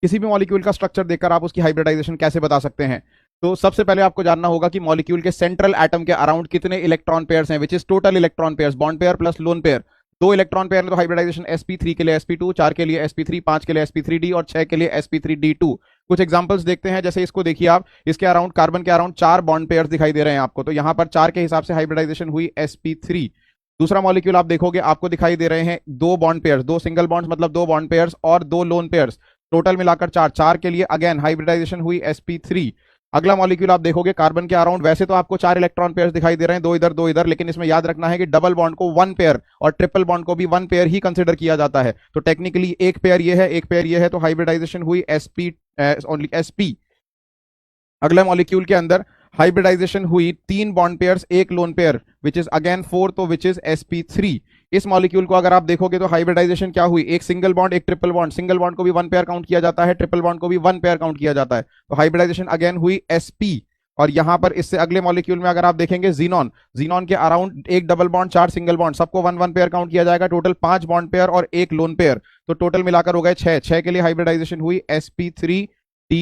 किसी भी मॉलिक्यूल का स्ट्रक्चर देखकर आप उसकी हाइब्रिडाइजेशन कैसे बता सकते हैं? तो सबसे पहले आपको जानना होगा कि मॉलिक्यूल के सेंट्रल एटम के अराउंड कितने इलेक्ट्रॉन पेयर्स हैं, which is total electron pairs, bond pair plus lone pair. 2 electron pair में तो हाइब्रिडाइजेशन sp3 के लिए sp2, 4 के लिए sp3, 5 के लिए sp3d और 6 के लिए sp3d2। कुछ एग्जांपल्स देखते हैं, जैसे इसको देखिए आप, इसके अराउंड कार्बन के अराउंड 4 बॉन्ड पेयर्स दिखाई दे रहे हैं आपको, तो यहाँ पर 4 के हिसाब से हाइब्रिडाइजेशन हुई sp3। दूसरा मॉलिक्यूल आप देखोगे, आपको दिखाई दे रहे हैं 2 बॉन्ड पेयर्स, 2 सिंगल बॉन्ड्स मतलब 2 बॉन्ड पेयर्स और 2 लोन पेयर्स, टोटल मिलाकर 4। 4 के लिए अगेन हाइब्रिडाइजेशन हुई sp3। अगला मॉलिक्यूल आप देखोगे, कार्बन के अराउंड वैसे तो आपको 4 इलेक्ट्रॉन पेयर्स दिखाई दे रहे हैं, 2 इधर 2 इधर, लेकिन इसमें याद रखना है कि डबल बॉन्ड को 1 पेयर और ट्रिपल बॉन्ड को भी 1 पेयर ही कंसिडर किया जाता है। तो टेक्निकली एक पेयर ये है, एक पेयर ये है, तो हाइब्रिडाइजेशन हुई ओनली sp। अगला मॉलिक्यूल के अंदर हाइब्रिडाइजेशन हुई 3 bond pairs, 1 lone pair, which is again 4, तो विच इज sp3। इस मॉलिक्यूल को अगर आप देखोगे तो हाइब्रिडाइजेशन क्या हुई, एक सिंगल बॉन्ड, एक ट्रिपल बॉन्ड, सिंगल बॉन्ड को भी 1 पेयर काउंट किया जाता है, ट्रिपल बॉन्ड को भी 1 पेयर काउंट किया जाता है, तो हाइब्रिडाइजेशन अगेन हुई sp। और यहां पर इससे अगले मॉलिक्यूल में अगर आप देखेंगे जीनॉन, जीनॉन के around 1 double bond, 4 single bond, सबको 1 पेयर काउंट किया जाएगा, टोटल 5 बॉन्ड पेयर और 1 लोन पेयर, तो टोटल मिलाकर हो गए 6। 6 के लिए हाइब्रिडाइजेशन हुई sp3d